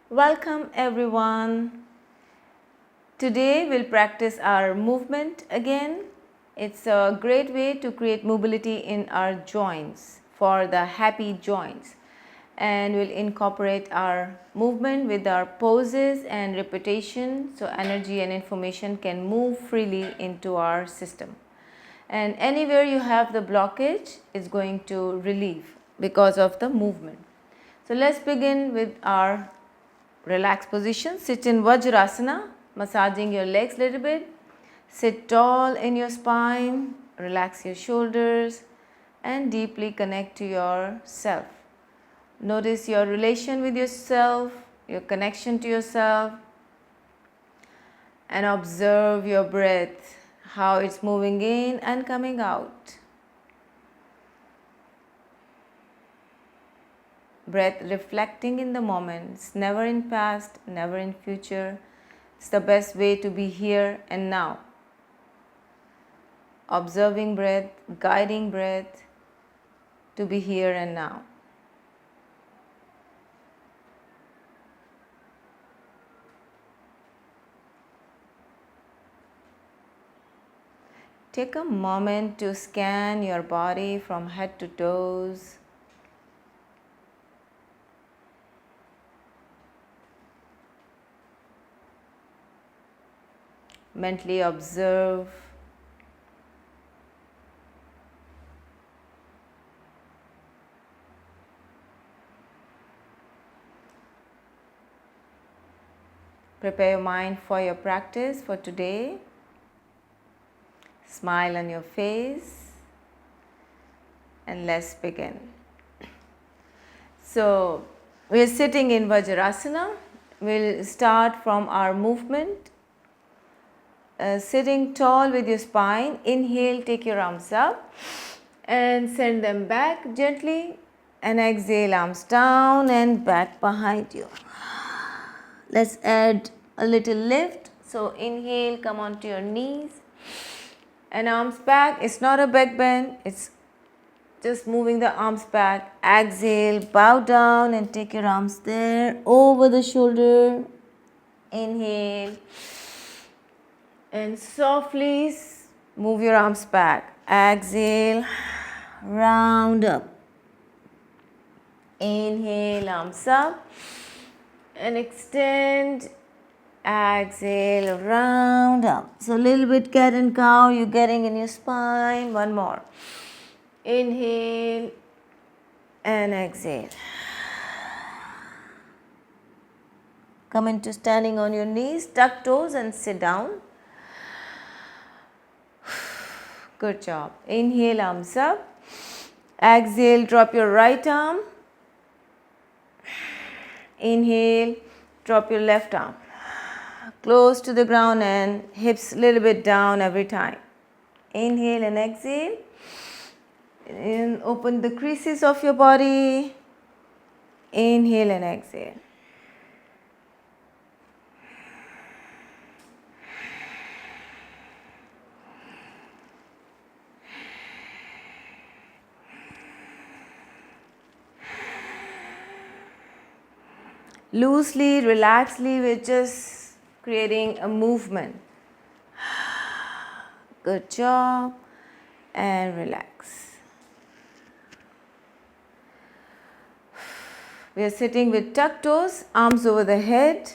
Welcome everyone. Today we'll practice our movement again. It's a great way to create mobility in our joints for the happy joints, and we'll incorporate our movement with our poses and repetition so energy and information can move freely into our system. And anywhere you have the blockage is going to relieve because of the movement. So let's begin with our relaxed position. Sit in Vajrasana, massaging your legs a little bit. Sit tall in your spine, relax your shoulders and deeply connect to yourself. Notice your relation with yourself, your connection to yourself, and observe your breath, how it's moving in and coming out. Breath reflecting in the moment. It's never in past, never in future. It's the best way to be here and now. Observing breath, guiding breath to be here and now. Take a moment to scan your body from head to toes. Mentally observe prepare your mind for your practice for today. Smile on your face and let's begin. So we're sitting in Vajrasana. We'll start from our movement. Sitting tall with your spine. Inhale, take your arms up and send them back gently, and exhale, arms down and back behind you. Let's add a little lift. So inhale, come onto your knees and arms back. It's not a back bend, it's just moving the arms back. Exhale, bow down and take your arms there over the shoulder. Inhale and softly move your arms back. Exhale, round up. Inhale, arms up and extend. Exhale, round up. So a little bit cat and cow you're getting in your spine. One more. Inhale and exhale. Come into standing on your knees, tuck toes and sit down. Good job. Inhale, arms up. Exhale, drop your right arm. Inhale, drop your left arm. Close to the ground and hips a little bit down every time. Inhale and exhale. And open the creases of your body. Inhale and exhale. Loosely, relaxedly, we're just creating a movement. Good job. And relax. We are sitting with tucked toes, arms over the head,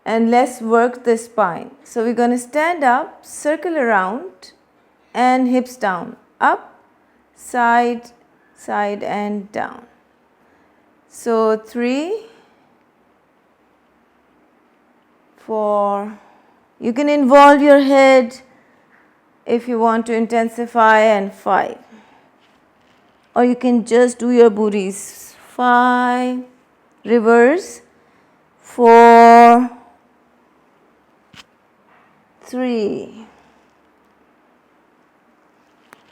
and let's work the spine. So we're going to stand up, circle around, and hips down. Up, side, side, and down. So 3, 4, you can involve your head if you want to intensify, and 5. Or you can just do your booties. 5, reverse, 4, 3,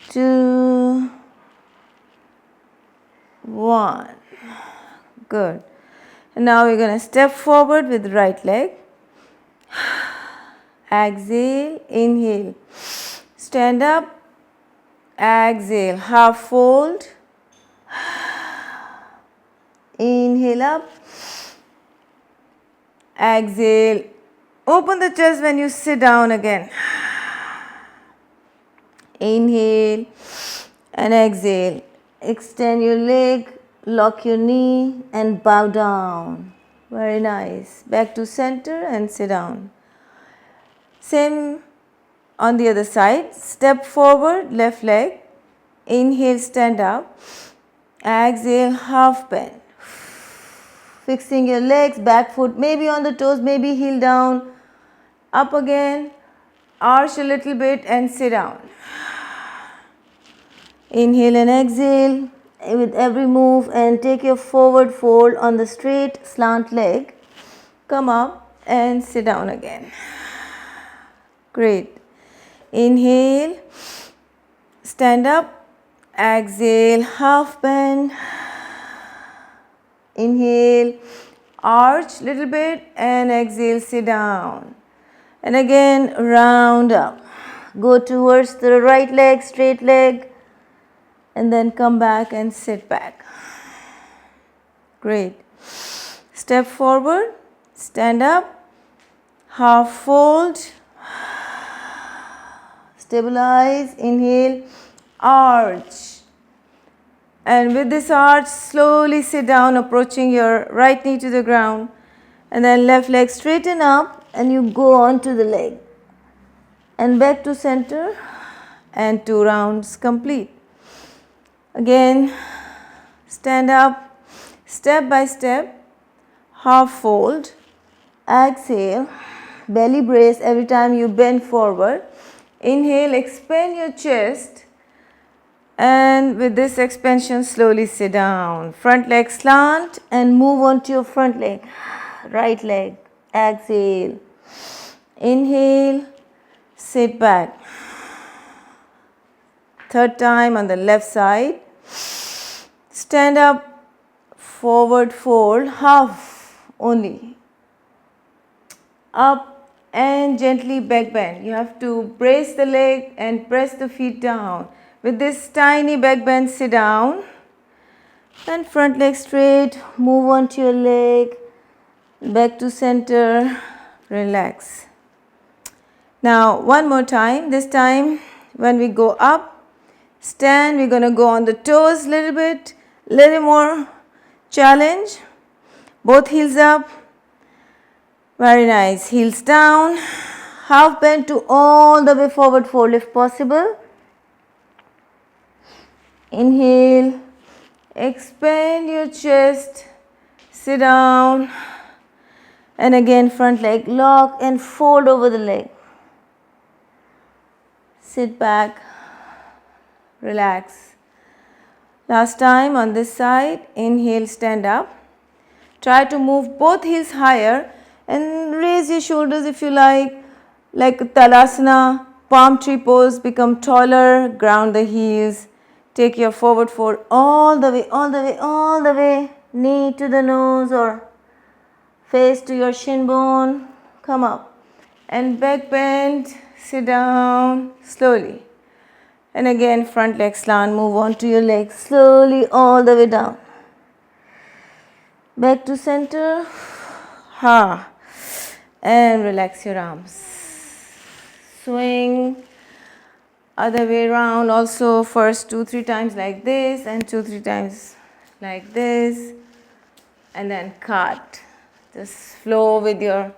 2, 1. Good. And now we're going to step forward with right leg. Exhale, inhale. Stand up. Exhale, half fold. Inhale up. Exhale. Open the chest when you sit down again. Inhale and exhale. Extend your leg, lock your knee and bow down. Very nice. Back to center and sit down. Same on the other side. Step forward, left leg. Inhale, stand up. Exhale, half bend. Fixing your legs, back foot maybe on the toes, maybe heel down. Up again. Arch a little bit and sit down. Inhale and exhale with every move and take your forward fold on the straight slant leg. Come up and sit down again. Great. Inhale, stand up, exhale, half bend. Inhale, arch little bit and exhale, sit down. And again, round up. Go towards the right leg, straight leg. And then come back and sit back. Great. Step forward, stand up, half fold, stabilize, inhale, arch. And with this arch, slowly sit down, approaching your right knee to the ground. And then left leg straighten up and you go on to the leg. And back to center and 2 rounds complete. Again, stand up, step by step, half fold, exhale, belly brace every time you bend forward. Inhale, expand your chest and with this expansion slowly sit down. Front leg slant and move on to your front leg, right leg, exhale, inhale, sit back. Third time on the left side. Stand up, forward fold, half only. Up and gently back bend. You have to brace the leg and press the feet down. With this tiny back bend, sit down. And front leg straight, move on to your leg. Back to center, relax. Now one more time. This time when we go up, stand, we're going to go on the toes a little more challenge. Both heels up. Very nice. Heels down. Half bend to all the way forward fold if possible. Inhale. Expand your chest. Sit down. And again front leg lock and fold over the leg. Sit back. Relax. Last time on this side, inhale, stand up. Try to move both heels higher and raise your shoulders if you like Talasana, palm tree pose, become taller, ground the heels. Take your forward fold all the way, knee to the nose or face to your shin bone. Come up and back bend, sit down slowly. And again front leg slant, move on to your legs slowly all the way down. Back to center. And relax your arms. Swing other way around also, first 2-3 times like this and 2-3 times like this. And then cut. Just flow with your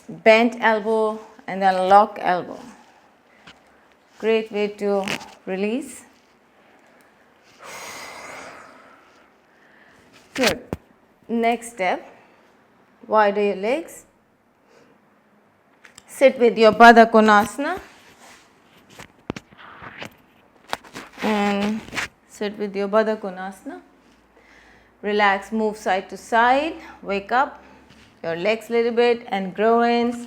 bent elbow and then lock elbow. Great way to release. Good. Next step, widen your legs. Sit with your Baddha Konasana. And sit with your Baddha Konasana. Relax, move side to side, wake up your legs a little bit and groins.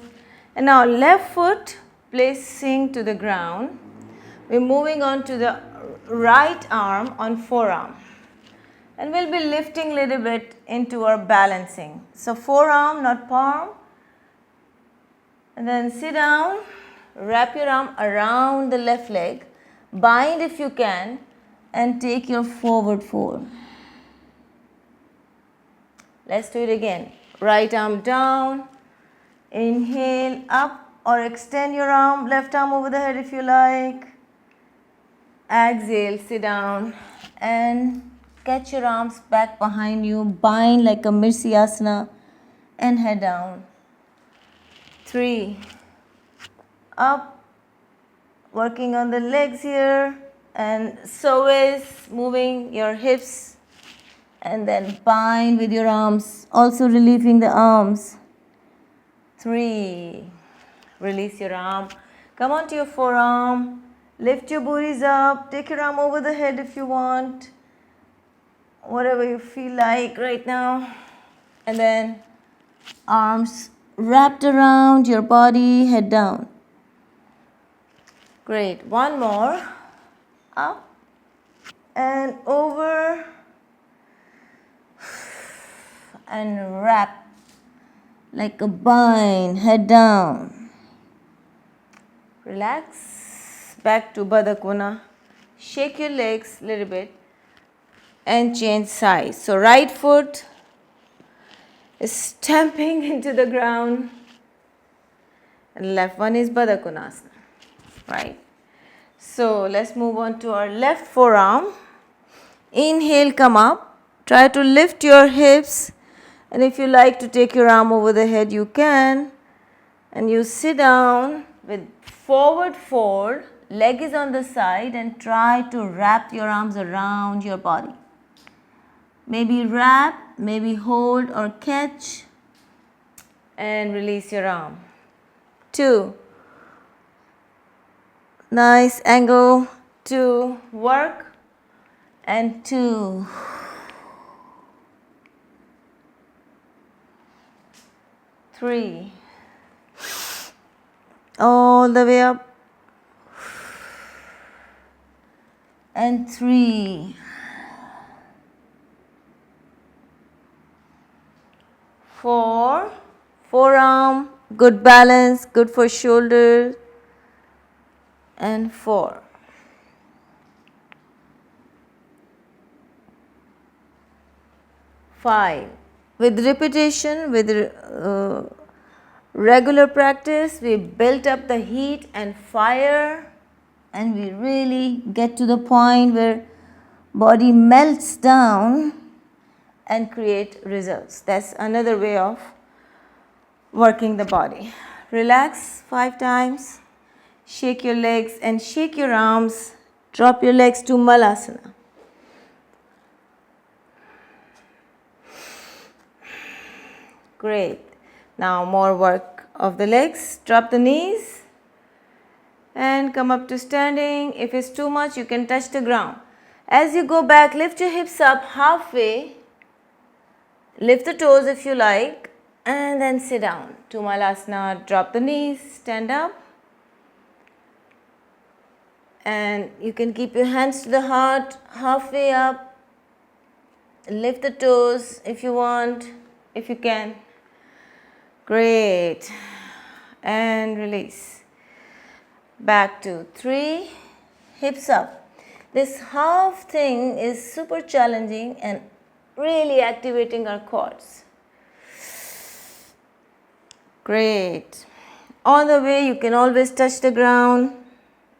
And now left foot placing to the ground. We're moving on to the right arm on forearm. And we'll be lifting a little bit into our balancing. So forearm, not palm. And then sit down, wrap your arm around the left leg, bind if you can, and take your forward fold. Let's do it again. Right arm down. Inhale up or extend your arm, left arm over the head if you like. Exhale, sit down and catch your arms back behind you. Bind like a Vinyasa and head down. 3. Up, working on the legs here, and so is moving your hips, and then bind with your arms, also relieving the arms. 3. Release your arm. Come onto your forearm. Lift your booties up. Take your arm over the head if you want. Whatever you feel like right now. And then arms wrapped around your body, head down. Great. One more. Up and over. And wrap like a bind, head down. Relax. Back to Badakuna. Shake your legs a little bit and change sides. So right foot is stamping into the ground and left one is Badakonasana. Right. So let's move on to our left forearm. Inhale, come up. Try to lift your hips, and if you like to take your arm over the head, you can. And you sit down with forward fold, leg is on the side, and try to wrap your arms around your body. Maybe wrap, maybe hold or catch, and release your arm. 2. Nice angle. 2. Work. And 2. Three. All the way up. And 3. 4. Forearm, good balance, good for shoulder. And 4. 5. With repetition, with regular practice, we built up the heat and fire, and we really get to the point where body melts down and create results. That's another way of working the body. Relax 5 times. Shake your legs and shake your arms. Drop your legs to Malasana. Great. Now more work of the legs. Drop the knees and come up to standing. If it's too much, you can touch the ground. As you go back, lift your hips up halfway. Lift the toes if you like, and then sit down. To Malasana, drop the knees, stand up. And you can keep your hands to the heart, halfway up. Lift the toes if you want, if you can. Great. And release. Back to 3. Hips up. This half thing is super challenging and really activating our quads. Great. On the way, you can always touch the ground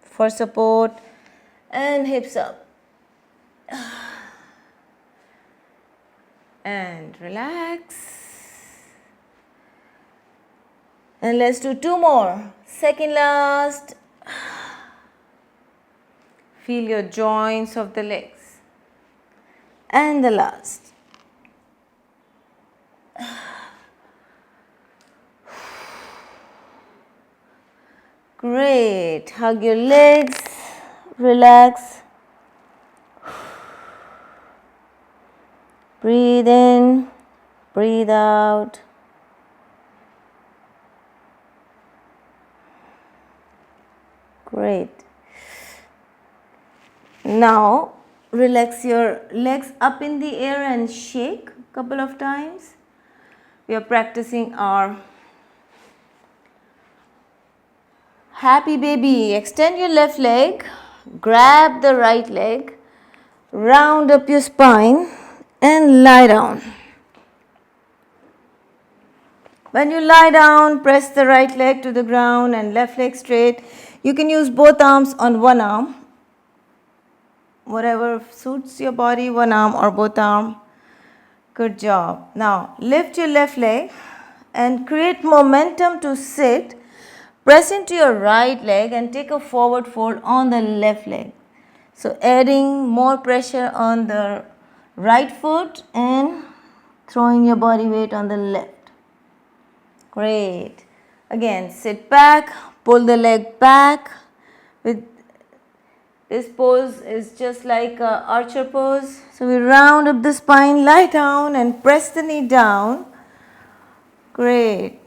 for support, and hips up. And relax. And let's do 2 more. Second last. Feel your joints of the legs. And the last. Great. Hug your legs. Relax. Breathe in. Breathe out. Great. Now relax your legs up in the air and shake a couple of times. We are practicing our happy baby. Extend your left leg, grab the right leg, round up your spine and lie down. When you lie down, press the right leg to the ground and left leg straight. You can use both arms on one arm. Whatever suits your body, one arm or both arm. Good job. Now lift your left leg and create momentum to sit. Press into your right leg and take a forward fold on the left leg. So adding more pressure on the right foot and throwing your body weight on the left. Great. Again, sit back, pull the leg back. With this pose is just like a archer pose. So we round up the spine, lie down and press the knee down. Great.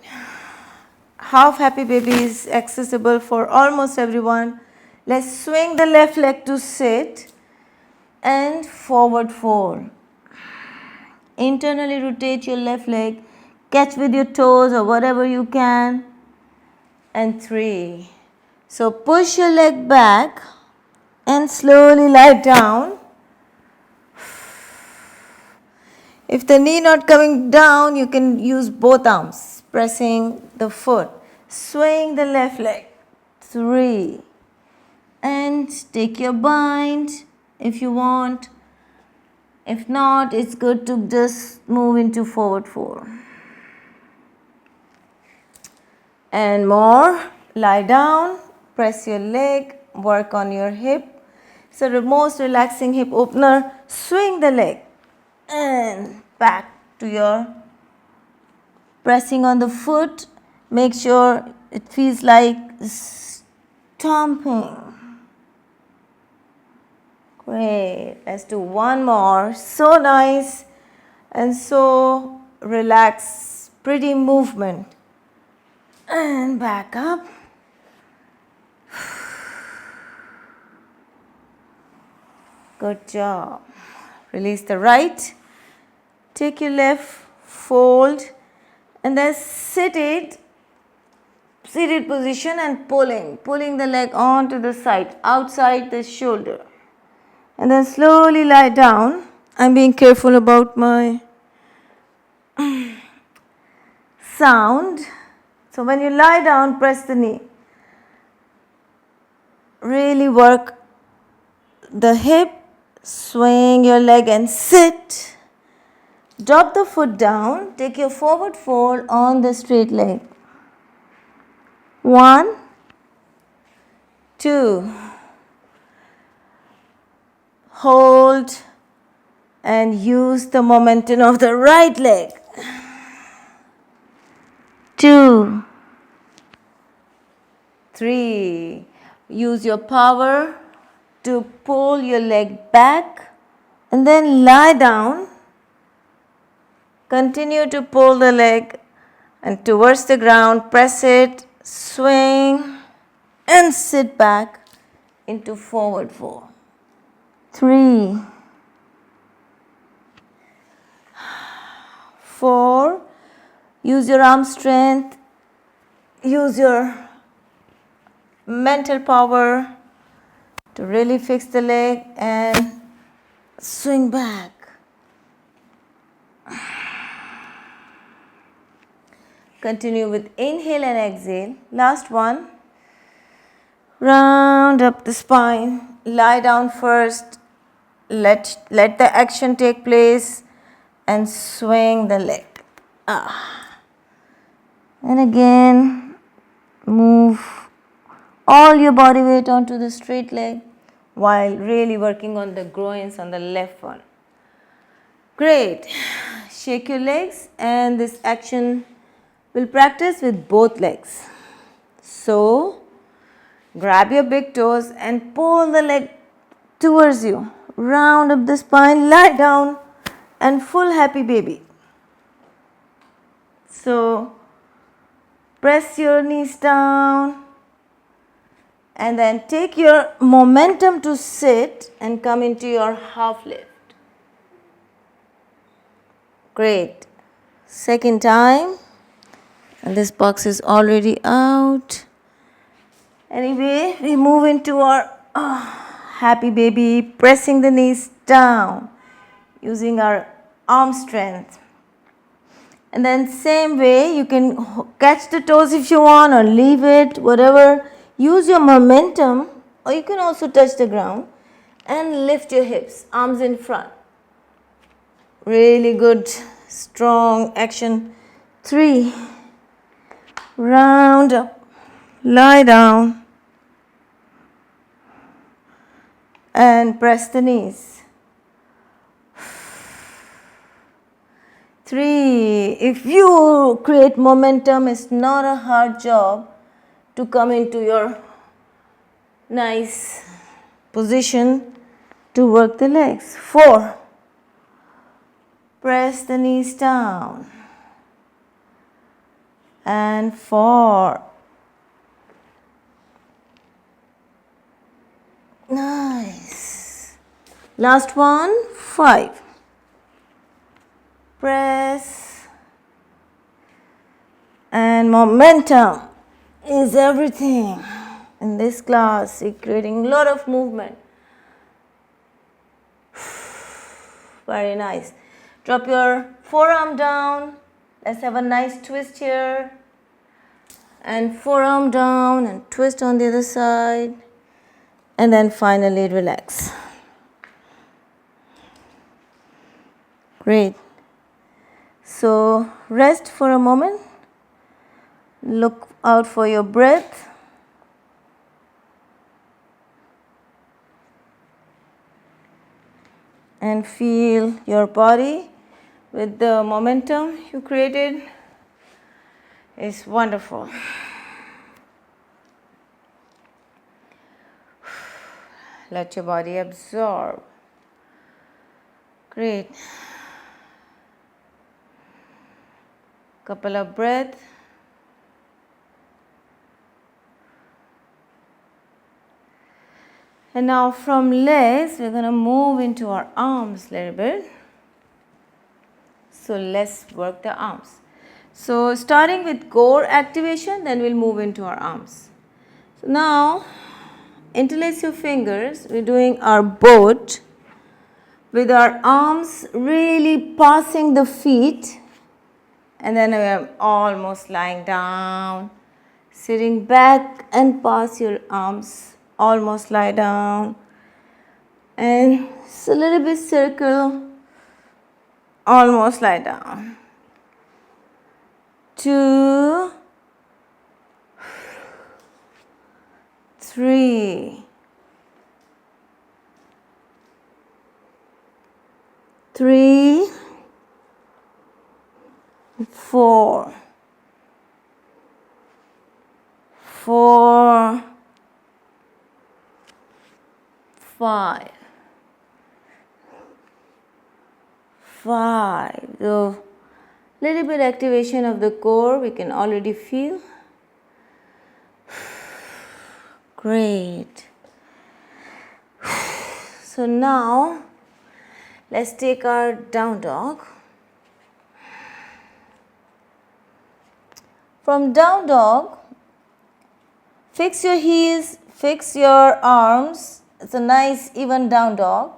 Half happy baby is accessible for almost everyone. Let's swing the left leg to sit and forward fold. Internally rotate your left leg, catch with your toes or whatever you can, and 3. So push your leg back and slowly lie down. If the knee not coming down, you can use both arms, pressing the foot, swing the left leg, 3, and take your bind if you want. If not, it's good to just move into forward fold. And more, lie down, press your leg, work on your hip. So the most relaxing hip opener, swing the leg and back to your pressing on the foot. Make sure it feels like stomping. Great. Let's do one more. So nice and so relaxed, pretty movement. And back up. Good job. Release the right. Take your left, fold, and then seated position and pulling the leg onto the side, outside the shoulder. And then slowly lie down. I'm being careful about my sound. So when you lie down, press the knee. Really work the hip, swing your leg and sit. Drop the foot down, take your forward fold on the straight leg. 1, 2. Hold and use the momentum of the right leg. 2, 3. Use your power to pull your leg back and then lie down. Continue to pull the leg and towards the ground, press it, swing and sit back into forward fold. 3, 4. Use your arm strength, use your mental power to really fix the leg and swing back. Continue with inhale and exhale. Last one. Round up the spine. Lie down first. Let the action take place and swing the leg. And again, move all your body weight onto the straight leg while really working on the groins on the left one. Great. Shake your legs, and this action will practice with both legs. So, grab your big toes and pull the leg towards you. Round up the spine, lie down and full happy baby. So, press your knees down and then take your momentum to sit and come into your half lift. Great. Second time. And this box is already out. Anyway, we move into our happy baby, pressing the knees down, using our arm strength. And then same way you can catch the toes if you want or leave it, whatever. Use your momentum, or you can also touch the ground and lift your hips, arms in front. Really good, strong action. 3. Round up, lie down and press the knees. 3. If you create momentum, it's not a hard job to come into your nice position to work the legs. 4. Press the knees down. And 4. Nice. Last one. 5. Press. And momentum is everything in this class. It's creating a lot of movement. Very nice. Drop your forearm down. Let's have a nice twist here. And forearm down and twist on the other side. And then finally relax. Great. So rest for a moment. Look out for your breath. And feel your body with the momentum you created. It's wonderful. Let your body absorb. Great. Couple of breaths. And now from legs, we're going to move into our arms a little bit. So let's work the arms. So starting with core activation, then we'll move into our arms. So now, interlace your fingers. We're doing our boat with our arms really passing the feet. And then we're almost lying down, sitting back and pass your arms. Almost lie down. And it's a little bit circle. Almost lie down. 2, 3, 3, 4, 4, 5, 5. So little bit activation of the core we can already feel. Great. So now let's take our down dog. From down dog, fix your heels, fix your arms. It's a nice even down dog.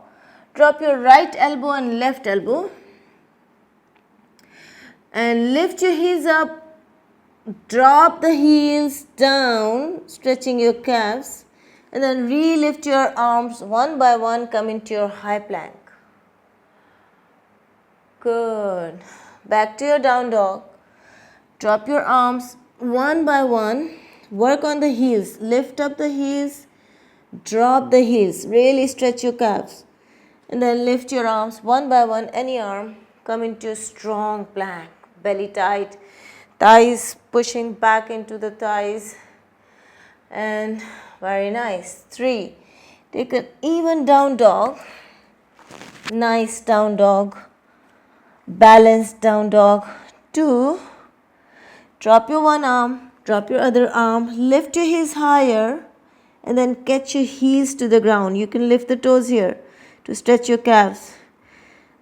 Drop your right elbow and left elbow. And lift your heels up, drop the heels down, stretching your calves, and then re-lift your arms one by one, come into your high plank. Good. Back to your down dog. Drop your arms one by one, work on the heels, lift up the heels, drop the heels, really stretch your calves, and then lift your arms one by one, any arm, come into a strong plank. Belly tight, thighs pushing back into the thighs, and very nice. 3, take an even down dog, nice down dog, balanced down dog. 2, drop your one arm, drop your other arm, lift your heels higher, and then catch your heels to the ground. You can lift the toes here to stretch your calves.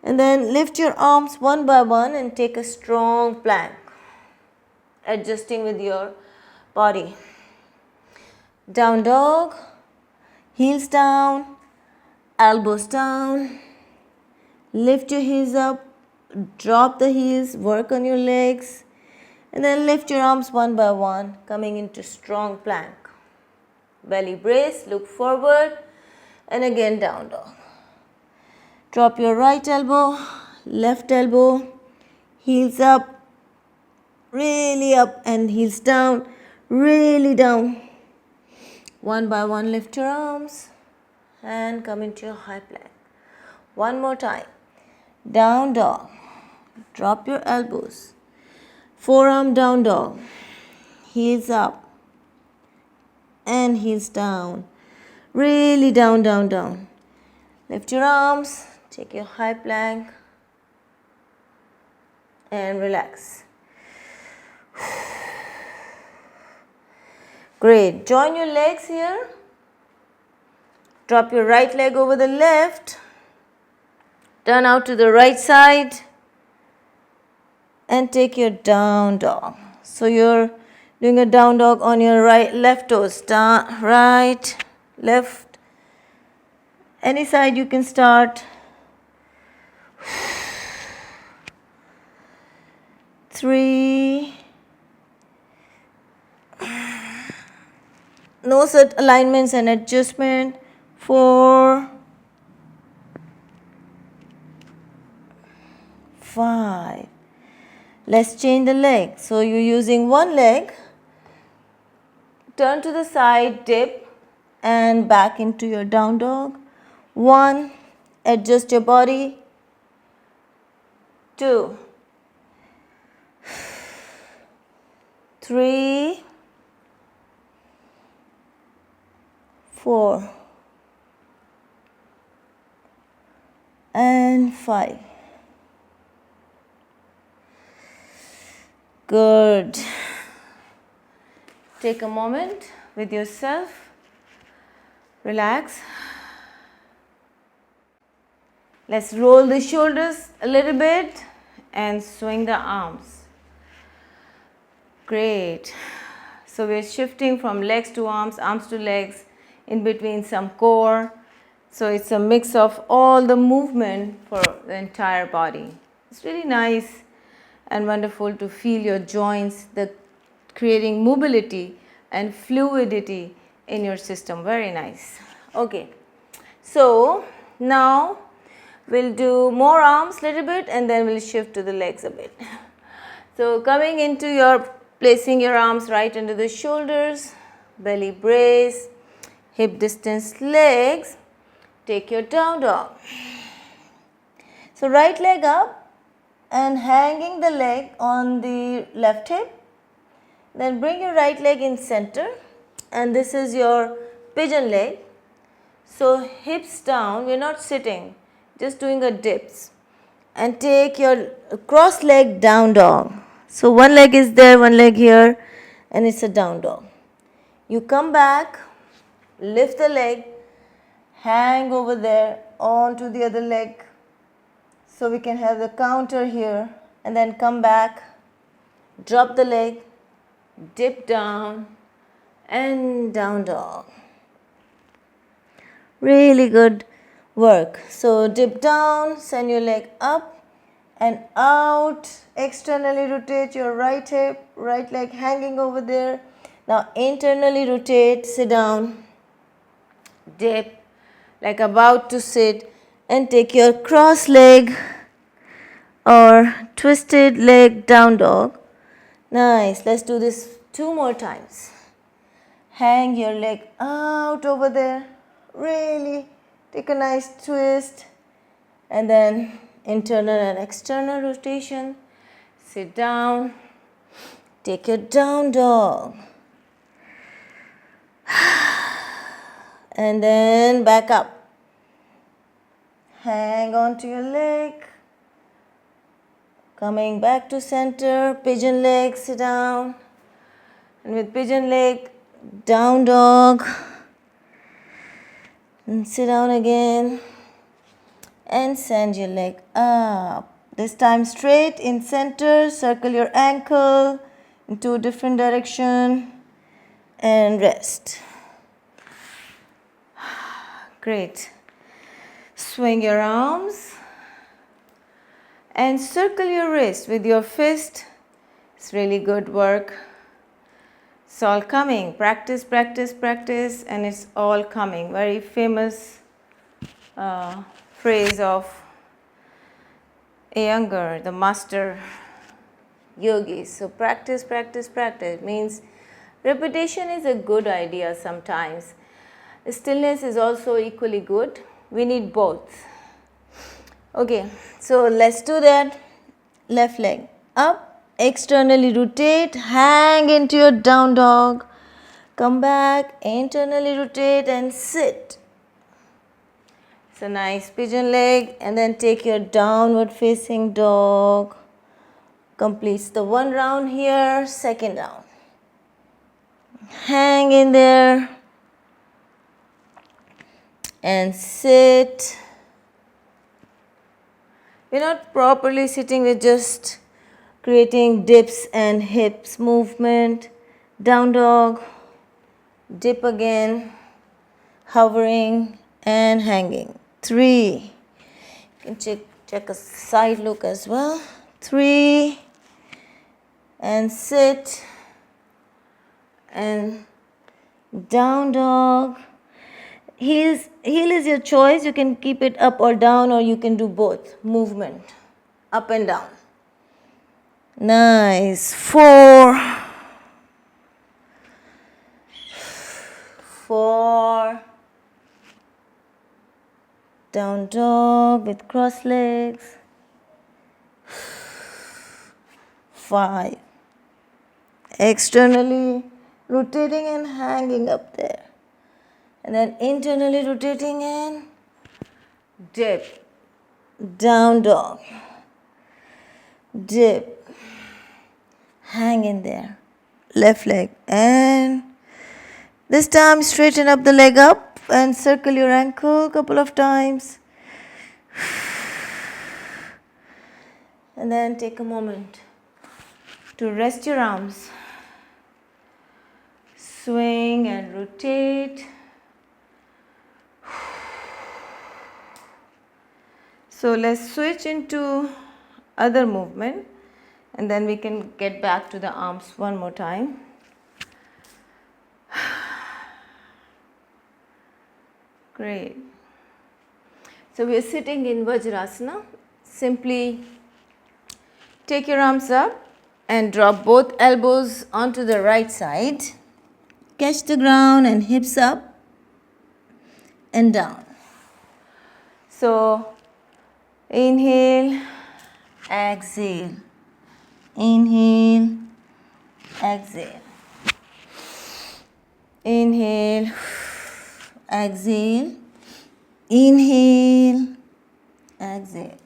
And then lift your arms one by one and take a strong plank, adjusting with your body. Down dog, heels down, elbows down, lift your heels up, drop the heels, work on your legs, and then lift your arms one by one, coming into strong plank. Belly brace, look forward, and again down dog. Drop your right elbow, left elbow, heels up, really up, and heels down, really down. One by one, lift your arms and come into your high plank. One more time. Down dog. Drop your elbows. Forearm down dog. Heels up and heels down. Really down, down, down. Lift your arms. Take your high plank and relax. Great. Join your legs here. Drop your right leg over the left. Turn out to the right side. And take your down dog. So you're doing a down dog on your left toes. Down, right, left. Any side you can start. 3. No set alignments and adjustment. 4. 5. Let's change the leg. So you're using one leg. Turn to the side, dip, and back into your down dog. 1. Adjust your body. 2. 3. 4. And 5. Good. Take a moment with yourself. Relax. Let's roll the shoulders a little bit and swing the arms. Great. So we're shifting from legs to arms, arms to legs, in between some core. So it's a mix of all the movement for the entire body. It's really nice and wonderful to feel your joints, creating mobility and fluidity in your system. Very nice. Okay, so now we'll do more arms little bit and then we'll shift to the legs a bit. So coming into placing your arms right under the shoulders, belly brace, hip distance legs, take your down dog. So right leg up and hanging the leg on the left hip. Then bring your right leg in center and this is your pigeon leg. So hips down, we're not sitting, just doing a dips. And take your cross leg down dog. So one leg is there, one leg here, and it's a down dog. You come back, lift the leg, hang over there onto the other leg. So we can have the counter here and then come back, drop the leg, dip down and down dog. Really good work. So dip down, send your leg up and out, externally rotate your right hip, right leg hanging over there. Now internally rotate, sit down, dip, like about to sit, and take your cross leg or twisted leg down dog. Nice. Let's do this 2 more times. Hang your leg out over there. Really take a nice twist and then internal and external rotation. Sit down. Take your down dog. And then back up. Hang on to your leg. Coming back to center, pigeon leg, sit down. And with pigeon leg, down dog. And sit down again. And send your leg up. This time straight in center, circle your ankle into a different direction. And rest. Great. Swing your arms. And circle your wrist with your fist. It's really good work. It's all coming. Practice, practice, practice, and it's all coming. Very famous phrase of Iyengar, the master yogi. So practice, practice, practice means repetition is a good idea sometimes. Stillness is also equally good. We need both. Okay, so let's do that. Left leg up, externally rotate, hang into your down dog. Come back, internally rotate and sit. It's a nice pigeon leg, and then take your downward facing dog. Completes the one round here, second round. Hang in there and sit. We're not properly sitting, we're just creating dips and hips movement. Down dog, dip again, hovering and hanging. 3. You can check a side look as well. 3 and sit and down dog. Heel is your choice. You can keep it up or down, or you can do both. Movement up and down. Nice. 4. 4. Down dog with cross legs. 5. Externally rotating and hanging up there. And then internally rotating and dip. Down dog. Dip. Hang in there. Left leg. And this time straighten up the leg up and circle your ankle a couple of times. And then take a moment to rest your arms. Swing and rotate. So let's switch into other movement, and then we can get back to the arms one more time. Great. So we are sitting in Vajrasana. Simply take your arms up and drop both elbows onto the right side. Catch the ground and hips up and down. So inhale, exhale. Inhale, exhale. Inhale, exhale. Inhale, exhale.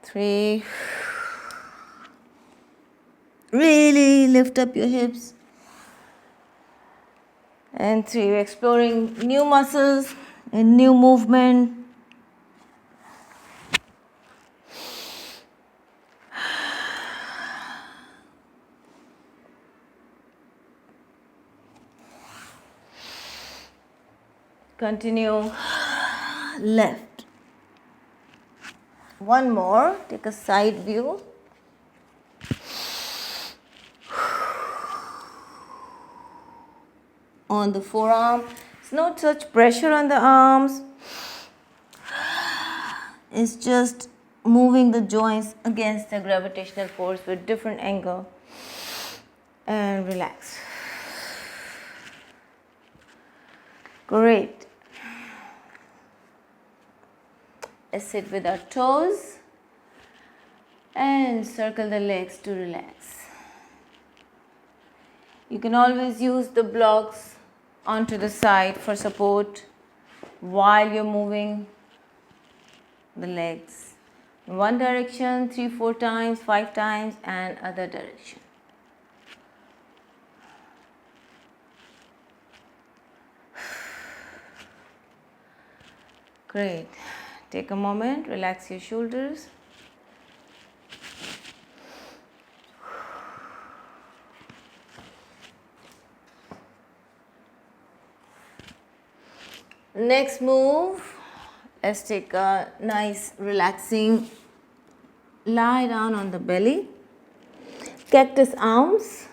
Three. Really lift up your hips. And 3, we're exploring new muscles and new movement. Continue left. One more, take a side view. On the forearm. It's not such pressure on the arms. It's just moving the joints against the gravitational force with different angle. And relax. Great. Let's sit with our toes and circle the legs to relax. You can always use the blocks onto the side for support while you're moving the legs. In one direction, 3-4 times, 5 times, and other direction. Great. Take a moment, relax your shoulders. Next move, let's take a nice relaxing lie down on the belly. Cactus arms.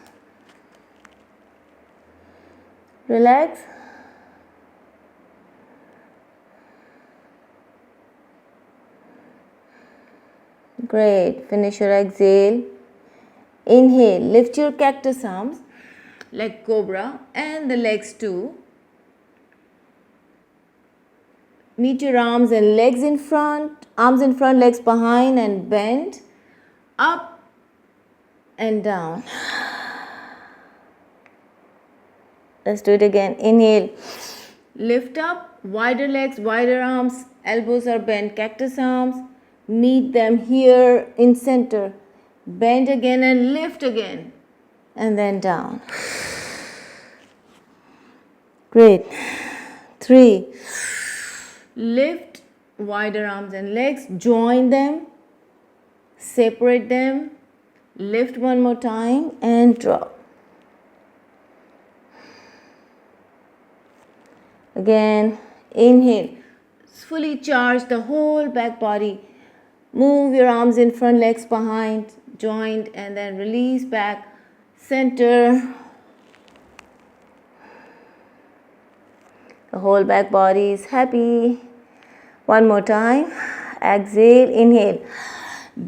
Relax. Great. Finish your exhale. Inhale. Lift your cactus arms like cobra and the legs too. Meet your arms and legs in front, legs behind, and bend up and down. Let's do it again. Inhale. Lift up, wider legs, wider arms, elbows are bent, cactus arms. Meet them here in center. Bend again and lift again. And then down. Great. 3. Lift, wider arms and legs, join them, separate them, lift one more time and drop. Again, inhale, fully charge the whole back body. Move your arms in front, legs behind, joined, and then release back, center. The whole back body is happy. One more time. Exhale, inhale.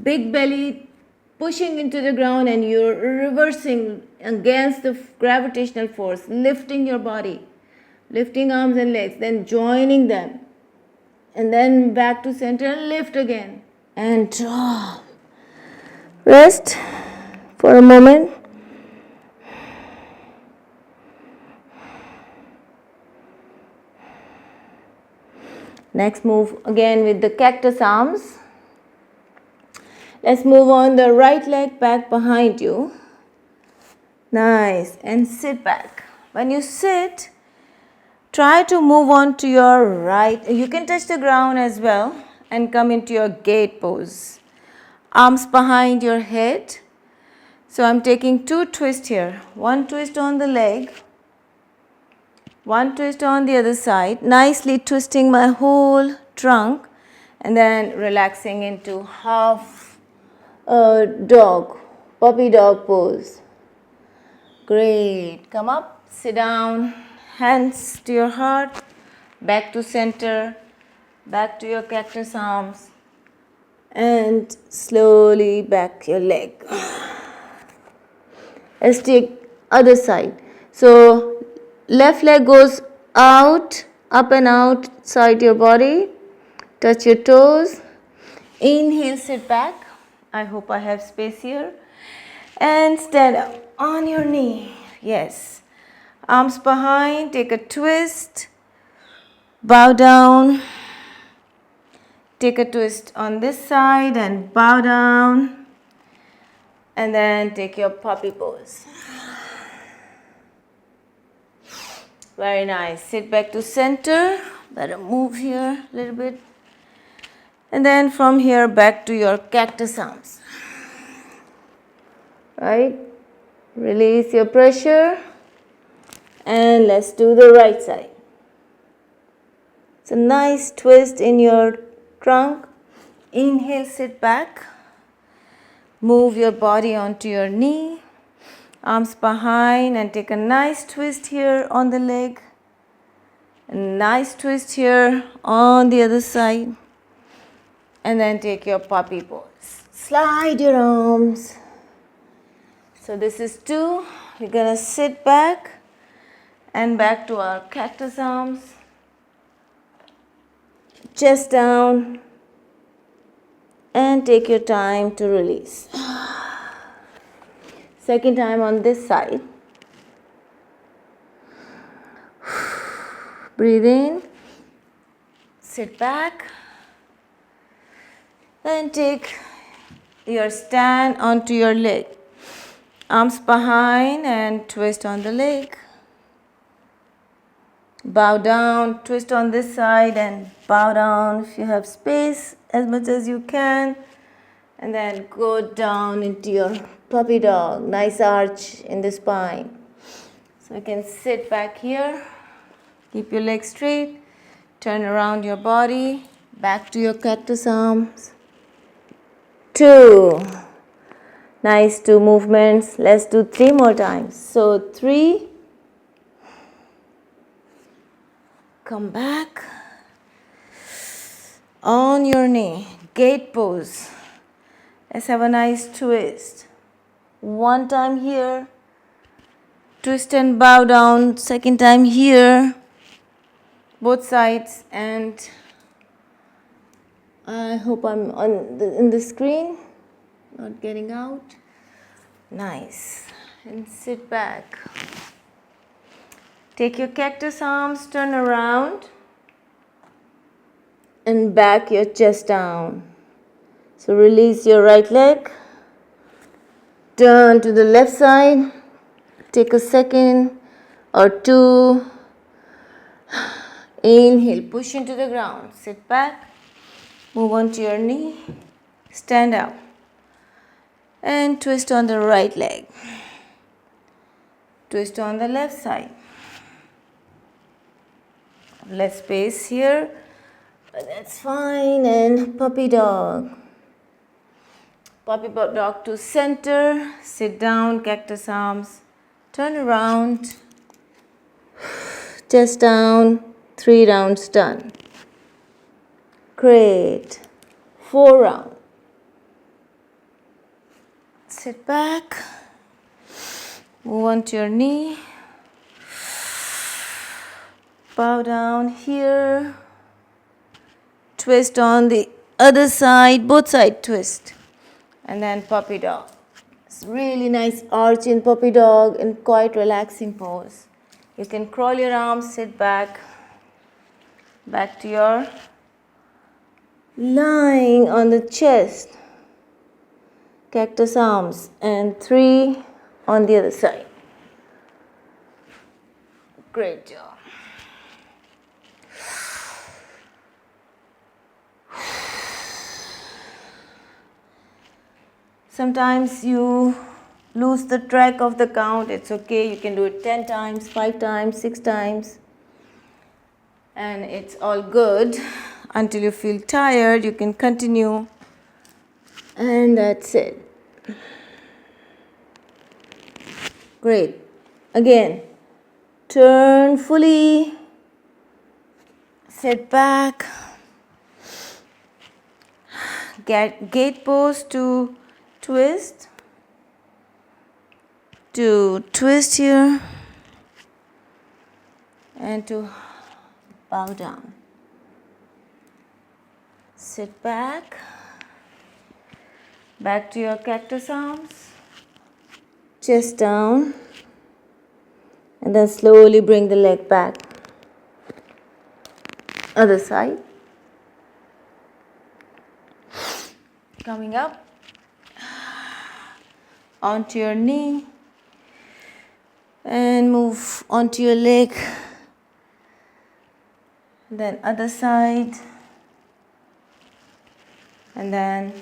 Big belly pushing into the ground and you're reversing against the gravitational force, lifting your body, lifting arms and legs, then joining them. And then back to center, lift again and drop. Rest for a moment. Next move again with the cactus arms. Let's move on the right leg back behind you. Nice. And sit back. When you sit, try to move on to your right. You can touch the ground as well and come into your gate pose. Arms behind your head. So I'm taking 2 twists here. 1 twist on the leg. 1 twist on the other side, nicely twisting my whole trunk and then relaxing into half dog, puppy dog pose. Great. Come up, sit down, hands to your heart, back to center, back to your cactus arms and slowly back your leg. Let's take other side. So left leg goes out, up and outside your body. Touch your toes. Inhale, sit back. I hope I have space here. And stand up on your knee. Yes. Arms behind. Take a twist. Bow down. Take a twist on this side and bow down. And then take your puppy pose. Very nice. Sit back to center. Better move here a little bit. And then from here back to your cactus arms. Right? Release your pressure. And let's do the right side. It's a nice twist in your trunk. Inhale, sit back. Move your body onto your knee. Arms behind and take a nice twist here on the leg. A nice twist here on the other side. And then take your puppy pose. Slide your arms. So this is 2. We're going to sit back and back to our cactus arms. Chest down. And take your time to release. Second time on this side. Breathe in. Sit back. Then take your stand onto your leg. Arms behind and twist on the leg. Bow down, twist on this side and bow down if you have space as much as you can. And then go down into your puppy dog. Nice arch in the spine. So you can sit back here. Keep your legs straight. Turn around your body, back to your cactus arms. 2. Nice, 2 movements. Let's do 3 more times. So 3. Come back. On your knee, gate pose. Let's have a nice twist. 1 time here. Twist and bow down. 2nd time here. Both sides, and I hope I'm in the screen, not getting out. Nice. And sit back. Take your cactus arms, turn around, and back your chest down. So release your right leg. Turn to the left side. Take a second or 2. Inhale, push into the ground. Sit back. Move onto your knee. Stand up. And twist on the right leg. Twist on the left side. Less space here, but that's fine. And puppy dog. Puppy dog to center. Sit down, cactus arms. Turn around. Chest down. 3 rounds done. Great. 4 rounds. Sit back. Move onto your knee. Bow down here. Twist on the other side, both side twist. And then puppy dog. It's really nice arch in puppy dog and quite relaxing pose. You can crawl your arms, sit back. Back to your lying on the chest. Cactus arms, and 3 on the other side. Great job. Sometimes you lose the track of the count. It's okay. You can do it 10 times, 5 times, 6 times. And it's all good. Until you feel tired, you can continue. And that's it. Great. Again, turn fully. Sit back. Get gate pose to twist. To twist here. And to bow down. Sit back. Back to your cactus arms. Chest down. And then slowly bring the leg back. Other side. Coming up. Onto your knee. And move onto your leg. Then other side. And then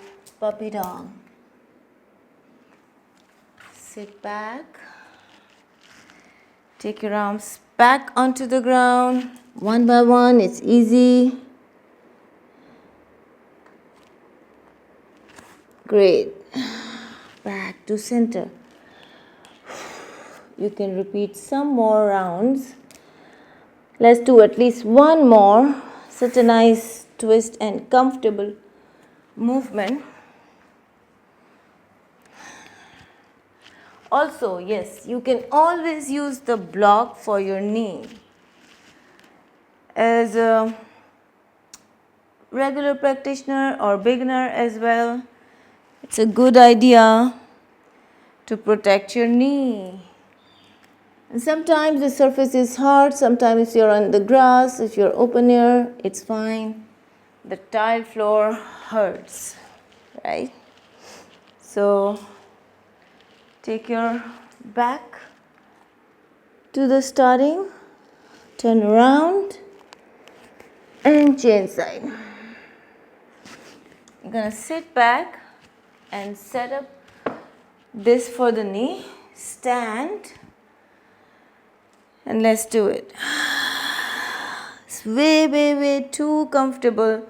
puppy dog. Sit back. Take your arms back onto the ground. One by one, it's easy. Great. Back to center. You can repeat some more rounds. Let's do at least one more. Such a nice twist and comfortable movement. Also, yes, you can always use the block for your knee. As a regular practitioner or beginner as well, it's a good idea to protect your knee. And sometimes the surface is hard, sometimes you're on the grass, if you're open air, it's fine. The tile floor hurts, right? So take your back to the starting, turn around, and change side. You're gonna sit back and set up this for the knee, stand, and let's do it. It's way too comfortable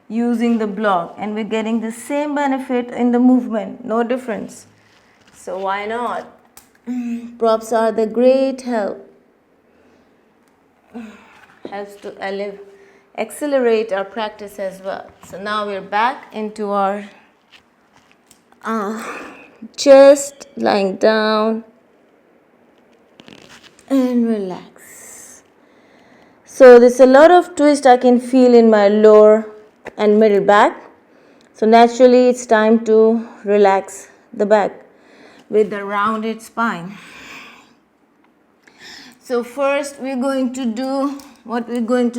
using the block, and we're getting the same benefit in the movement, no difference. So why not? Props are the great help. Helps to accelerate our practice as well. So now we're back into our chest, lying down and relax. So there's a lot of twist I can feel in my lower and middle back. So naturally it's time to relax the back with the rounded spine. So first what we're going to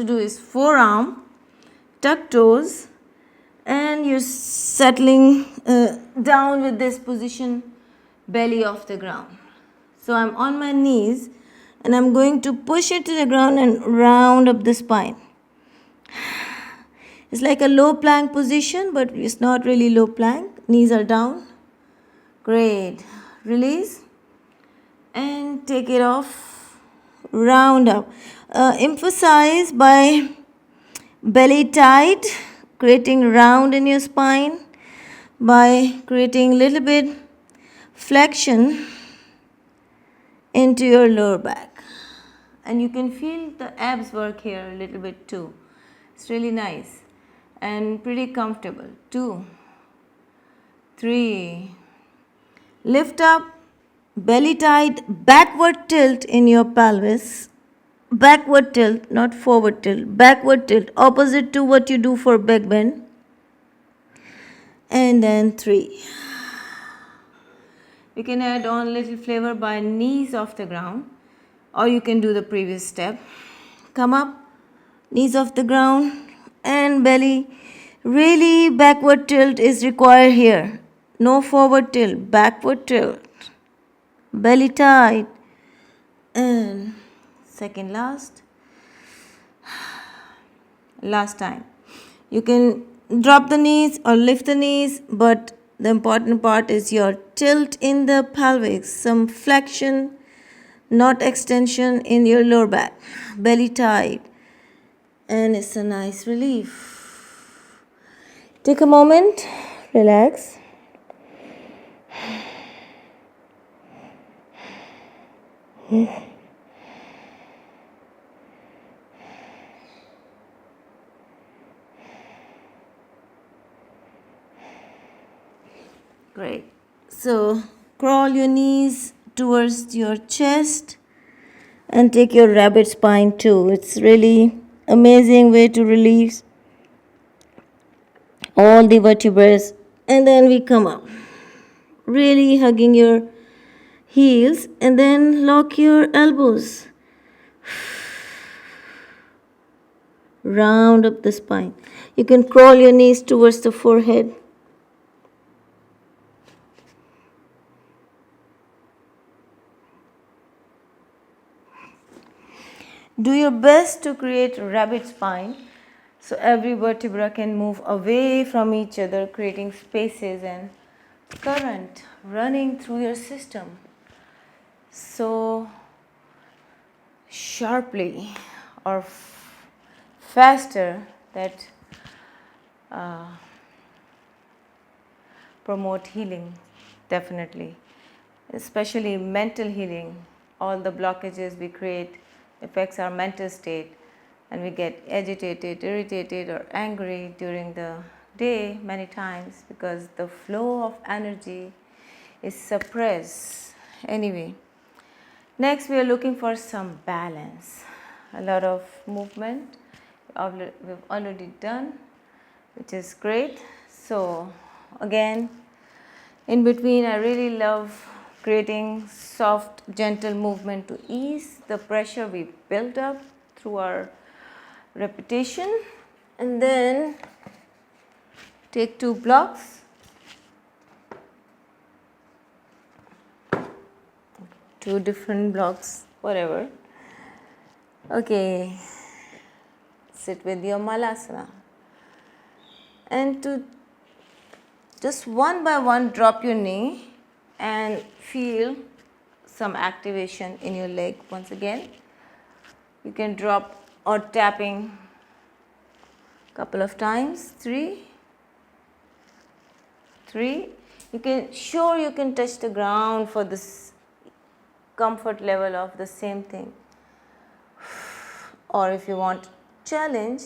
do is forearm, tuck toes, and you're settling down with this position, belly off the ground. So I'm on my knees and I'm going to push it to the ground and round up the spine. It's like a low plank position, but it's not really low plank. Knees are down. Great. Release and take it off. Round up. Emphasize by belly tight, creating round in your spine, by creating a little bit flexion into your lower back. And you can feel the abs work here a little bit too. It's really nice and pretty comfortable. 2, 3. Lift up, belly tight, backward tilt in your pelvis. Backward tilt, not forward tilt. Backward tilt, opposite to what you do for back bend. And then 3. We can add on a little flavor by knees off the ground, or you can do the previous step. Come up, knees off the ground, and belly. Really backward tilt is required here. No forward tilt, backward tilt. Belly tight. And second last time. You can drop the knees or lift the knees, but the important part is your tilt in the pelvis, some flexion, not extension in your lower back. Belly tight. And it's a nice relief. Take a moment, relax. Great. So crawl your knees towards your chest and take your rabbit spine too. It's really amazing way to release all the vertebrae. And then we come up, really hugging your heels, and then lock your elbows. Round up the spine. You can crawl your knees towards the forehead. Do your best to create rabbit spine so every vertebra can move away from each other, creating spaces and current running through your system so sharply or faster that promote healing, definitely, especially mental healing. All the blockages we create affects our mental state, and we get agitated, irritated, or angry during the day many times because the flow of energy is suppressed. Anyway, next we are looking for some balance. A lot of movement we've already done, which is great. So again, in between, I really love creating soft, gentle movement to ease the pressure we built up through our repetition. And then take 2 blocks. 2 different blocks, whatever. Okay, sit with your malasana. And to just one by one drop your knee and feel some activation in your leg once again. You can drop or tapping couple of times. 3. You can touch the ground for this comfort level of the same thing. Or if you want challenge,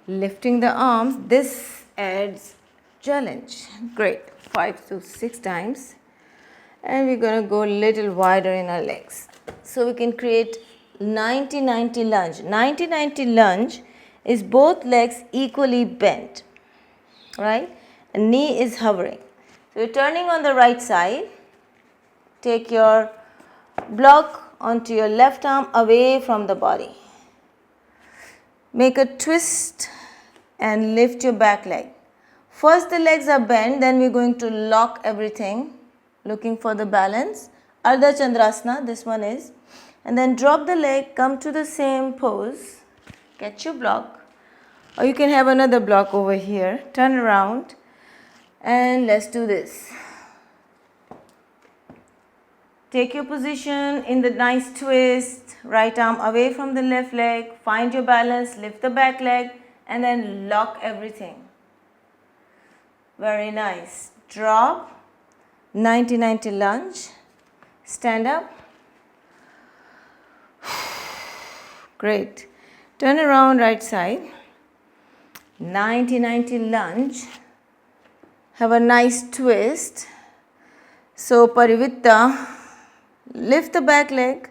lifting the arms, this adds challenge. Great. 5 to 6 times. And we're going to go a little wider in our legs. So we can create 90-90 lunge. 90-90 lunge is both legs equally bent, right? And knee is hovering. So you're turning on the right side. Take your block onto your left arm away from the body. Make a twist and lift your back leg. First the legs are bent, then we're going to lock everything, looking for the balance. Ardha Chandrasana, this one is. And then drop the leg, come to the same pose, catch your block. Or you can have another block over here, turn around and let's do this. Take your position in the nice twist, right arm away from the left leg, find your balance, lift the back leg and then lock everything. Very nice. Drop, 90-90 lunge, stand up. Great. Turn around right side, 90-90 lunge, have a nice twist. So Parivitta, lift the back leg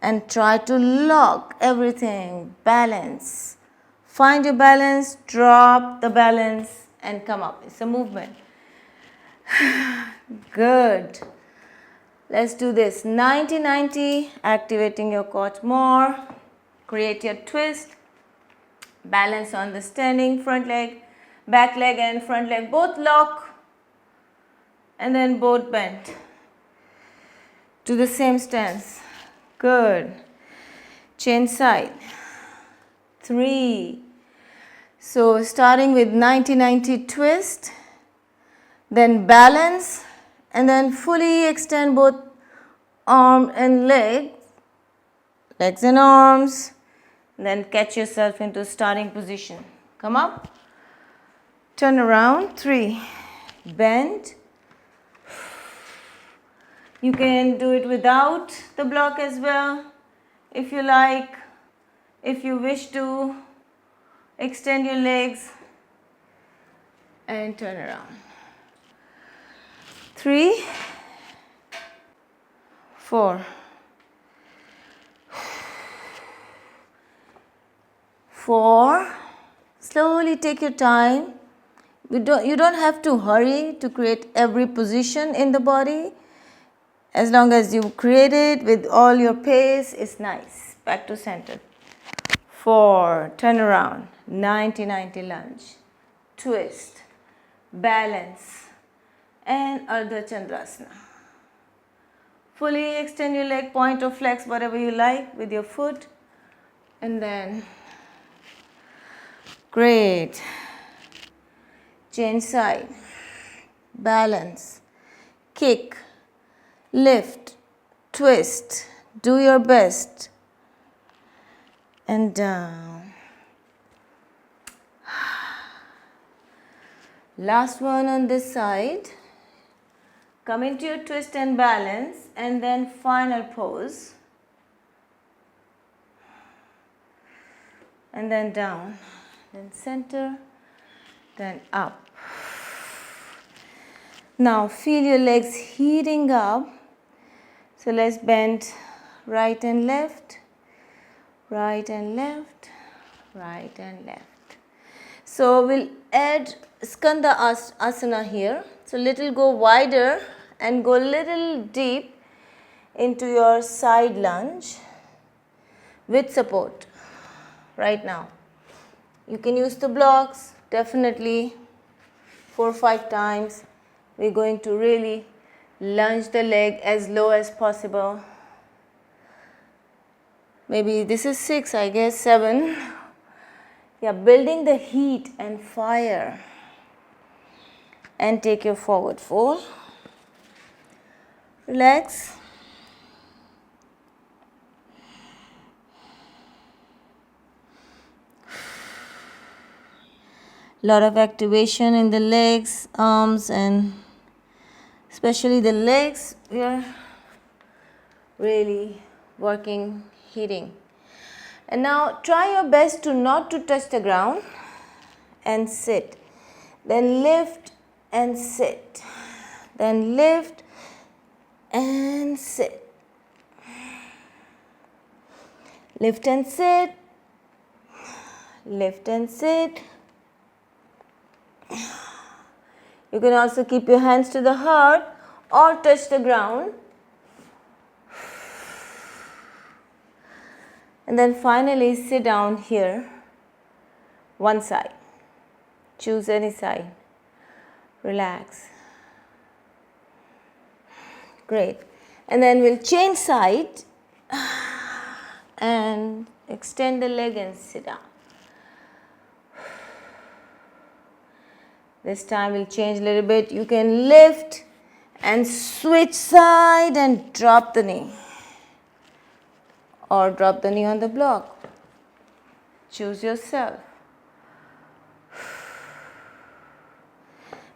and try to lock everything, balance. Find your balance, drop the balance and come up. It's a movement. Good. Let's do this. 90-90, activating your quad more. Create your twist. Balance on the standing front leg, back leg and front leg both lock and then both bent to the same stance. Good. Change side. 3. So starting with 90-90 twist, then balance and then fully extend both arm and legs and arms. Then catch yourself into starting position. Come up. Turn around. 3. Bend. You can do it without the block as well. If you like, if you wish to, extend your legs and turn around. 3, 4. 4. Slowly take your time. You don't have to hurry to create every position in the body. As long as you create it with all your pace, it's nice. Back to center. 4. Turn around. 90-90 lunge. Twist. Balance. And Ardha Chandrasana. Fully extend your leg, point or flex, whatever you like with your foot. And then great. Change side. Balance. Kick. Lift. Twist. Do your best. And down. Last one on this side. Come into your twist and balance and then final pose. And then down. Then center. Then up. Now feel your legs heating up. So let's bend right and left, right and left, right and left. So we'll add Skanda Asana here. So little go wider and go little deep into your side lunge with support right now. You can use the blocks, definitely 4 or 5 times. We're going to really lunge the leg as low as possible. Maybe this is 6, I guess, 7. Yeah, building the heat and fire. And take your forward fold. Relax. Lot of activation in the legs, arms, and especially the legs. We are really working, hitting. And now try your best to not to touch the ground and sit. Then lift and sit. Then lift and sit. Lift and sit. Lift and sit. You can also keep your hands to the heart or touch the ground. And then finally sit down here, one side. Choose any side. Relax. Great. And then we'll change side and extend the leg and sit down. This time we'll change a little bit. You can lift and switch side and drop the knee. Or drop the knee on the block. Choose yourself.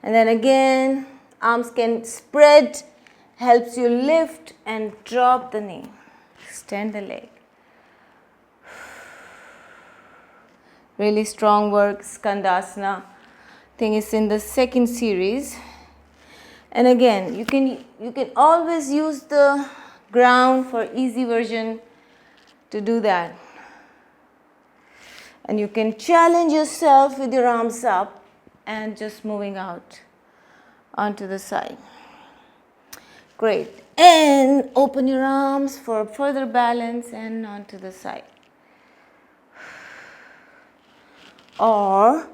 And then again, arms can spread, helps you lift and drop the knee. Extend the leg. Really strong work, Skandasana. I think it's in the second series. And again, you can always use the ground for easy version to do that. And you can challenge yourself with your arms up and just moving out onto the side. Great. And open your arms for further balance and onto the side. Or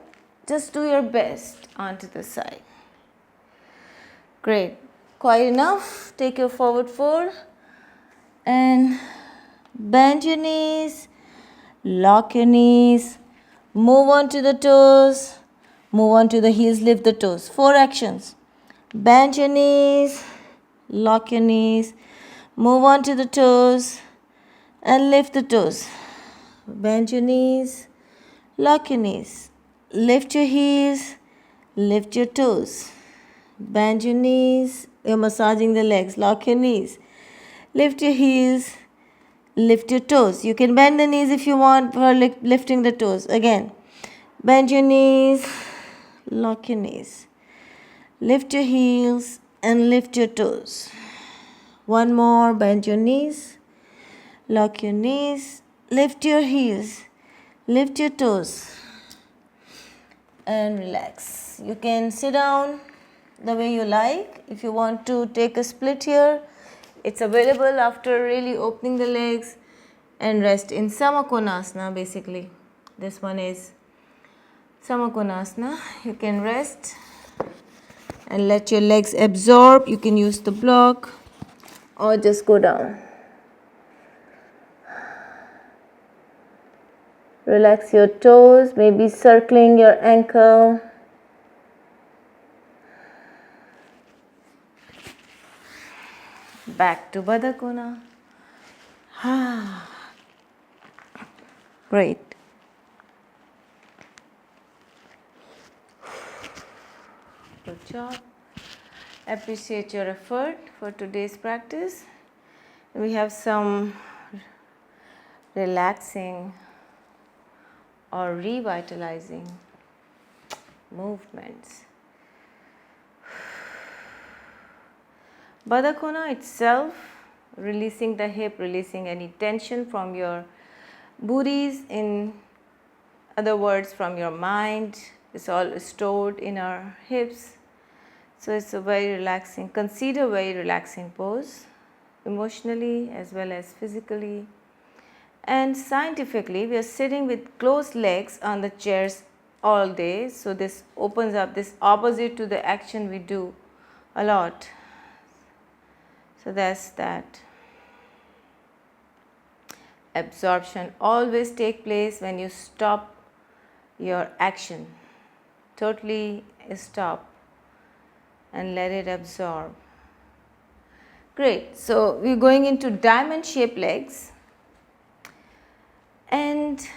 just do your best onto the side. Great. Quite enough. Take your forward fold and bend your knees, lock your knees, move on to the toes, move on to the heels, lift the toes. 4 actions. Bend your knees, lock your knees, move on to the toes and lift the toes. Bend your knees, lock your knees, lift your heels, lift your toes. Bend your knees, you're massaging the legs, lock your knees, lift your heels, lift your toes. You can bend the knees if you want for lifting the toes. Again, bend your knees, lock your knees, lift your heels and lift your toes. One more, bend your knees, lock your knees, lift your heels, lift your toes and relax. You can sit down the way you like. If you want to take a split here, it's available after really opening the legs and rest in Samakonasana basically. This one is Samakonasana. You can rest and let your legs absorb. You can use the block or just go down. Relax your toes, maybe circling your ankle. Back to Baddha Kona. Great. Good job. Appreciate your effort for today's practice. We have some relaxing or revitalizing movements. Baddha Kona itself, releasing the hip, releasing any tension from your booties, in other words from your mind. It's all stored in our hips. So it's a very relaxing, consider very relaxing pose, emotionally as well as physically. And scientifically, we are sitting with closed legs on the chairs all day. So this opens up, this opposite to the action we do a lot. So that's that. Absorption always take place when you stop your action. Totally stop and let it absorb. Great. So we're going into diamond shaped legs and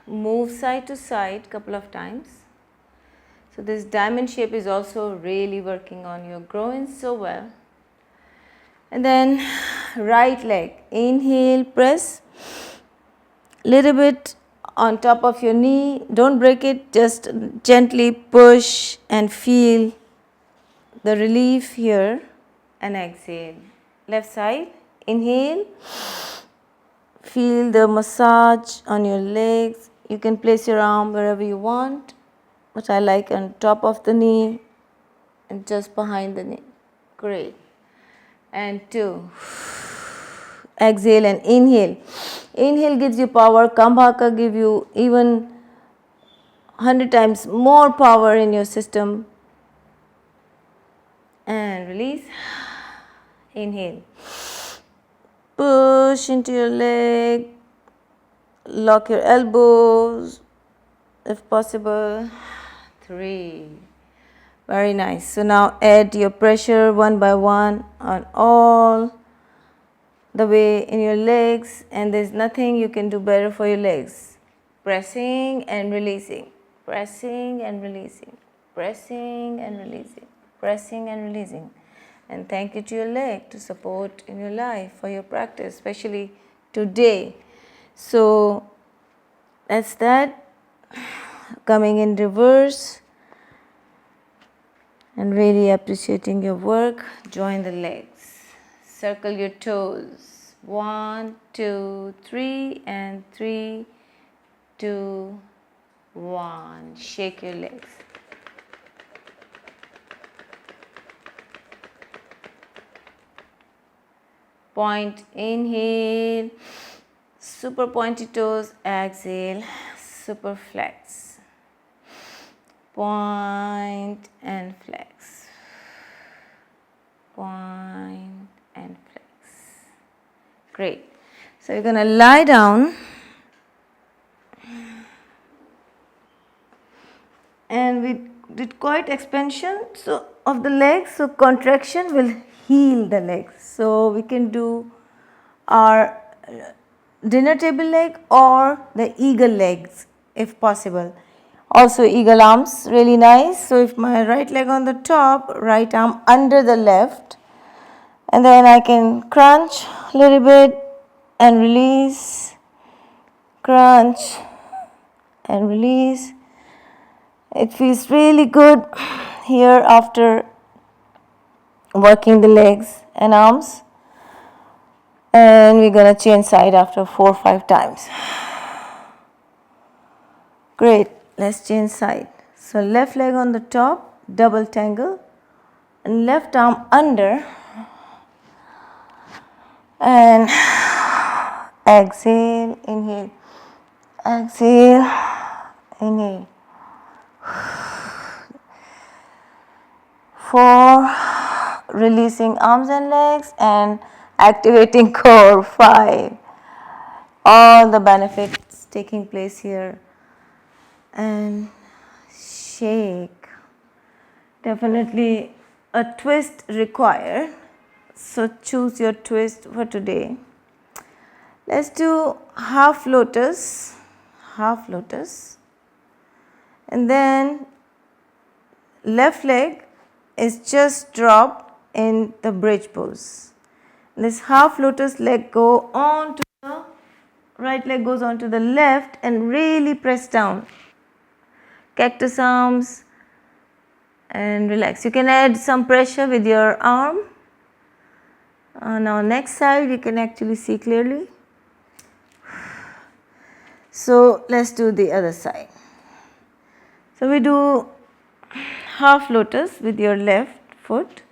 move side to side couple of times. So this diamond shape is also really working on your groins so well. And then right leg, inhale, press little bit on top of your knee, don't break it, just gently push and feel the relief here, and exhale. Left side, inhale, feel the massage on your legs. You can place your arm wherever you want, but I like on top of the knee and just behind the knee. Great. And 2. Exhale and inhale. Inhale gives you power. Kambhaka give you even 100 times more power in your system. And release. Inhale. Push into your leg. Lock your elbows if possible. 3. Very nice. So now add your pressure one by one on all the way in your legs, and there's nothing you can do better for your legs. Pressing and releasing, pressing and releasing, pressing and releasing, pressing and releasing. And thank you to your leg to support in your life for your practice, especially today. So that's that. Coming in reverse and really appreciating your work. Join the legs. Circle your toes. 1, 2, 3, and 3, 2, 1. Shake your legs. Point, inhale. Super pointy toes. Exhale. Super flex. Point and flex. Point and flex. Great. So you're going to lie down and we did quite expansion of the legs, so contraction will heal the legs. So we can do our dinner table leg or the eagle legs if possible. Also eagle arms, really nice. So if my right leg on the top, right arm under the left, and then I can crunch a little bit and release, crunch and release. It feels really good here after working the legs and arms. And we're going to change side after 4 or 5 times. Great. Let's change side. So left leg on the top, double tangle, and left arm under, and exhale, inhale, exhale, inhale. 4, releasing arms and legs and activating core. 5, all the benefits taking place here. And shake. Definitely a twist required, so choose your twist for today. Let's do half lotus, and then left leg is just dropped in the bridge pose. This half lotus leg go on to the right leg, goes on to the left and really press down. Cactus arms and relax. You can add some pressure with your arm. Now next side you can actually see clearly. So let's do the other side. So we do half lotus with your left foot.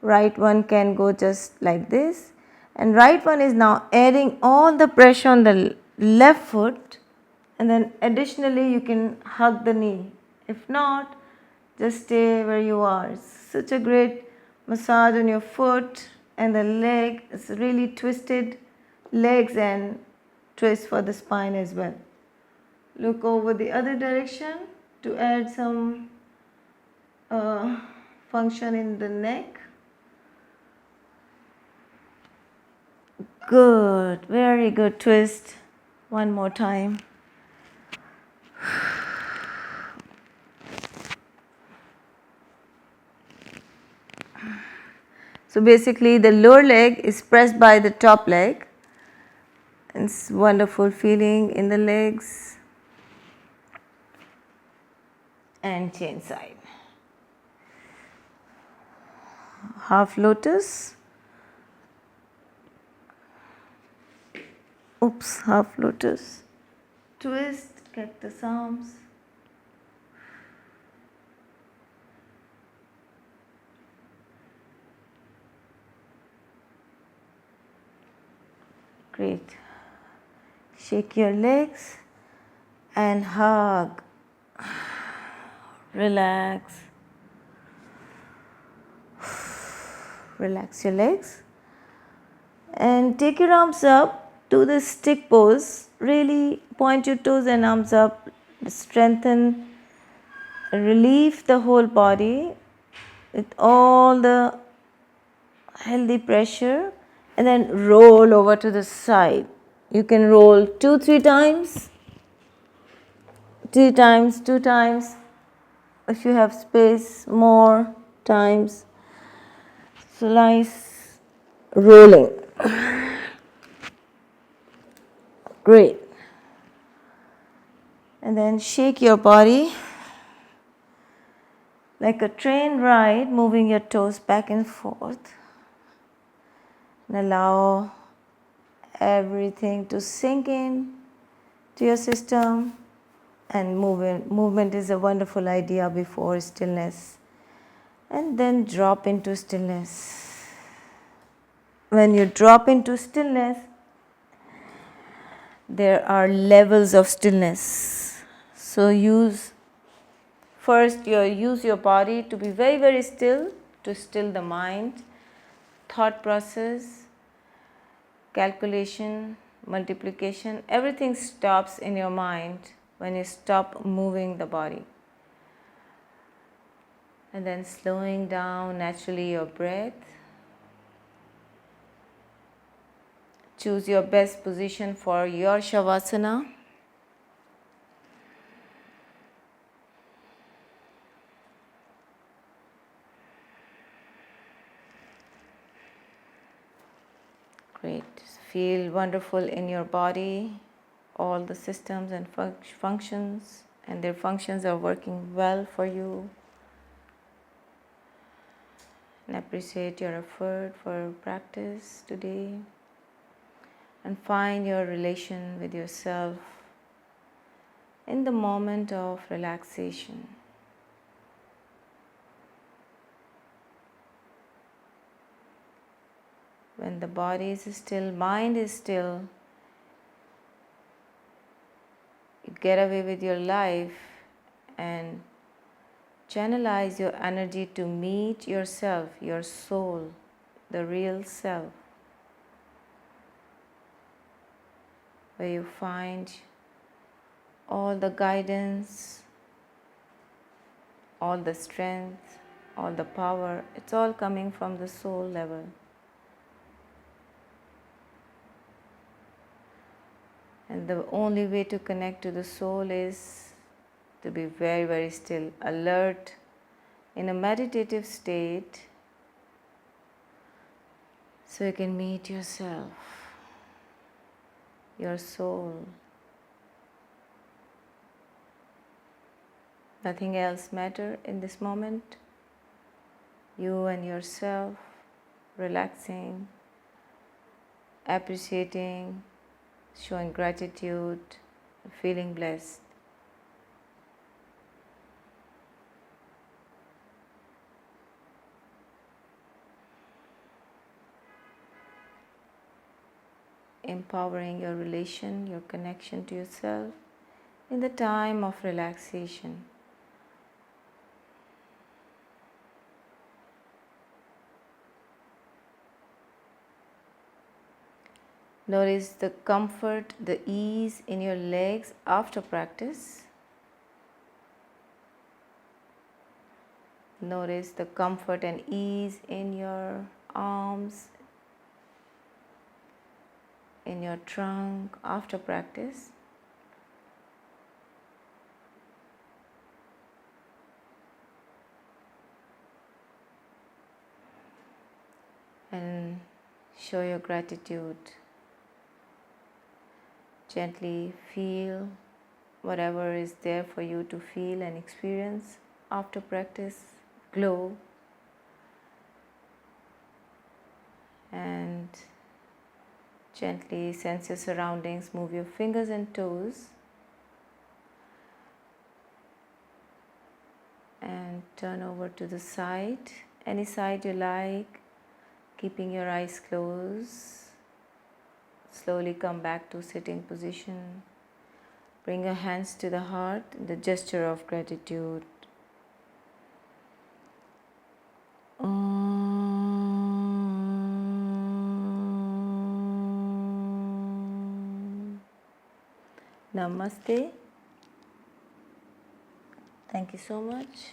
Right one can go just like this. And right one is now adding all the pressure on the left foot. And then additionally you can hug the knee. If not, just stay where you are. It's such a great massage on your foot and the leg. It's really twisted legs and twist for the spine as well. Look over the other direction to add some function in the neck. Good, very good twist. One more time. So basically the lower leg is pressed by the top leg. It's wonderful feeling in the legs. And change side. Half lotus. Oops, half lotus. Twist, cactus arms. Great. Shake your legs and hug. Relax. Relax your legs. And take your arms up to the stick pose. Really point your toes and arms up. Strengthen, relieve the whole body with all the healthy pressure, and then roll over to the side. You can roll 2-3 times, 3 times, 2 times. If you have space, more times. So nice rolling. Great. And then shake your body like a train ride, moving your toes back and forth. And allow everything to sink in to your system. And movement is a wonderful idea before stillness. And then drop into stillness. When you drop into stillness, there are levels of stillness. So use your body to be very, very still, to still the mind, thought process, calculation, multiplication. Everything stops in your mind when you stop moving the body. And then slowing down naturally your breath. Choose your best position for your Shavasana. Great. Feel wonderful in your body. All the systems and functions, and their functions are working well for you. And appreciate your effort for practice today. And find your relation with yourself in the moment of relaxation. When the body is still, mind is still, you get away with your life and channelize your energy to meet yourself, your soul, the real self, where you find all the guidance, all the strength, all the power. It's all coming from the soul level. And the only way to connect to the soul is to be very, very still, alert, in a meditative state, so you can meet yourself, your soul. Nothing else matters in this moment. You and yourself, relaxing, appreciating, showing gratitude, feeling blessed. Empowering your relation, your connection to yourself in the time of relaxation. Notice the comfort, the ease in your legs after practice. Notice the comfort and ease in your arms, in your trunk after practice. and show your gratitude. Gently feel whatever is there for you to feel and experience after practice. Glow, and gently sense your surroundings. Move your fingers and toes and turn over to the side, any side you like, keeping your eyes closed. Slowly come back to sitting position. Bring your hands to the heart, the gesture of gratitude. Namaste. Thank you so much.